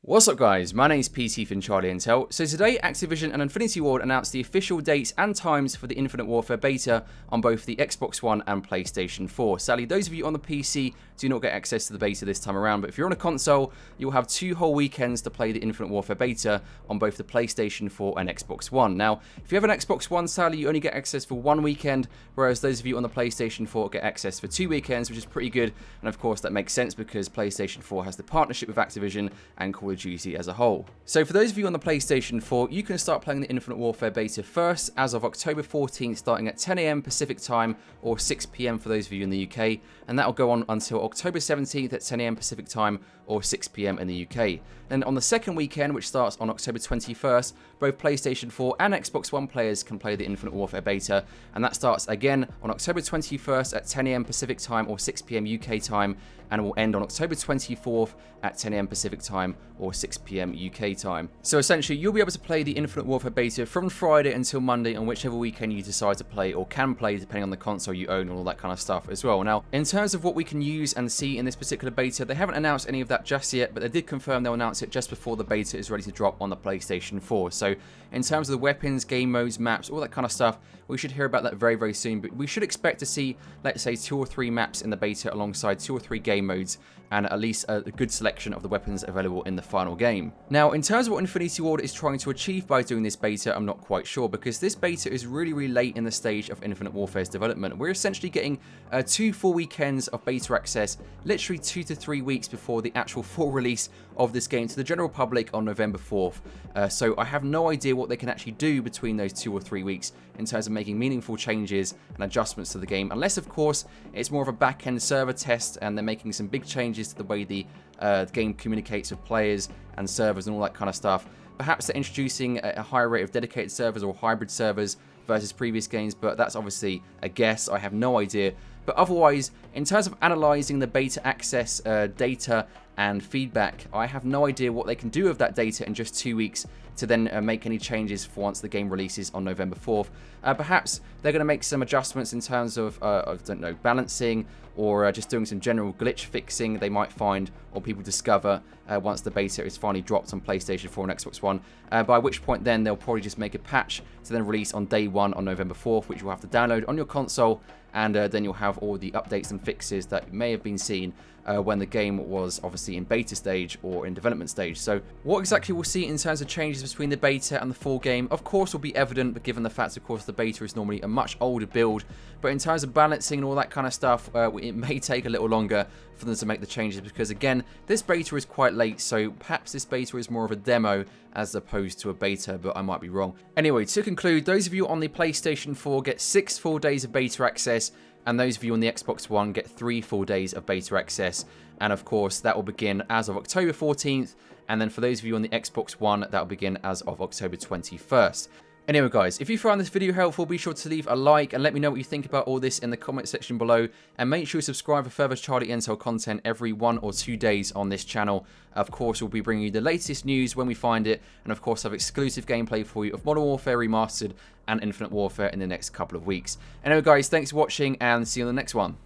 What's up guys, my name is Petey from Charlie Intel. So today Activision and Infinity Ward announced the official dates and times for the Infinite Warfare beta on both the Xbox One and PlayStation 4. Sadly, those of you on the PC do not get access to the beta this time around, but if you're on a console, you'll have 2 whole weekends to play the Infinite Warfare beta on both the PlayStation 4 and Xbox One. Now, if you have an Xbox One, sadly, you only get access for 1 weekend, whereas those of you on the PlayStation 4 get access for 2 weekends, which is pretty good, and of course that makes sense because PlayStation 4 has the partnership with Activision and Call of Duty as a whole. So for those of you on the PlayStation 4, you can start playing the Infinite Warfare beta first as of October 14th, starting at 10 AM Pacific time or 6 PM for those of you in the UK, and that'll go on until October 17th at 10 AM Pacific time or 6 PM in the UK. Then on the second weekend, which starts on October 21st, both PlayStation 4 and Xbox One players can play the Infinite Warfare beta, and that starts again on October 21st at 10 AM Pacific time or 6 PM UK time, and will end on October 24th at 10 AM Pacific time or 6 PM UK time. So essentially, you'll be able to play the Infinite Warfare beta from Friday until Monday on whichever weekend you decide to play or can play, depending on the console you own and all that kind of stuff as well. Now, in terms of what we can use and see in this particular beta, they haven't announced any of that just yet, but they did confirm they'll announce it just before the beta is ready to drop on the PlayStation 4. So in terms of the weapons, game modes, maps, all that kind of stuff, we should hear about that very, very soon, but we should expect to see, let's say, 2 or 3 maps in the beta alongside 2 or 3 game modes and at least a good selection of the weapons available in the final game. Now, in terms of what Infinity Ward is trying to achieve by doing this beta, I'm not quite sure, because this beta is really, really late in the stage of Infinite Warfare's development. We're essentially getting 2 full weekends of beta access, literally 2 to 3 weeks before the actual full release of this game to the general public on November 4th. So I have no idea what they can actually do between those 2 or 3 weeks in terms of making meaningful changes and adjustments to the game, unless of course it's more of a back-end server test and they're making some big changes to the way the game communicates with players and servers and all that kind of stuff. Perhaps they're introducing a higher rate of dedicated servers or hybrid servers versus previous games, but that's obviously a guess. I have no idea. But otherwise, in terms of analyzing the beta access data and feedback, I have no idea what they can do with that data in just 2 weeks to then make any changes for once the game releases on November 4th. Perhaps they're going to make some adjustments in terms of, I don't know, balancing or just doing some general glitch fixing they might find or people discover once the beta is finally dropped on PlayStation 4 and Xbox One, by which point then they'll probably just make a patch to then release on day 1 on November 4th, which you'll have to download on your console, and then you'll have all the updates and fixes that may have been seen when the game was obviously in beta stage or in development stage. So what exactly we'll see in terms of changes between the beta and the full game, of course, will be evident, but given the fact, of course, the beta is normally a much older build. But in terms of balancing and all that kind of stuff, it may take a little longer for them to make the changes because, again, this beta is quite late, so perhaps this beta is more of a demo as opposed to a beta, but I might be wrong. Anyway, to conclude, those of you on the PlayStation 4 get 6 full days of beta access, and those of you on the Xbox One get 3 full days of beta access. And of course, that will begin as of October 14th, and then for those of you on the Xbox One, that will begin as of October 21st. Anyway guys, if you found this video helpful, be sure to leave a like and let me know what you think about all this in the comment section below, and make sure you subscribe for further Charlie Intel content every 1 or 2 days on this channel. Of course, we'll be bringing you the latest news when we find it, and of course have exclusive gameplay for you of Modern Warfare Remastered and Infinite Warfare in the next couple of weeks. Anyway guys, thanks for watching and see you on the next one.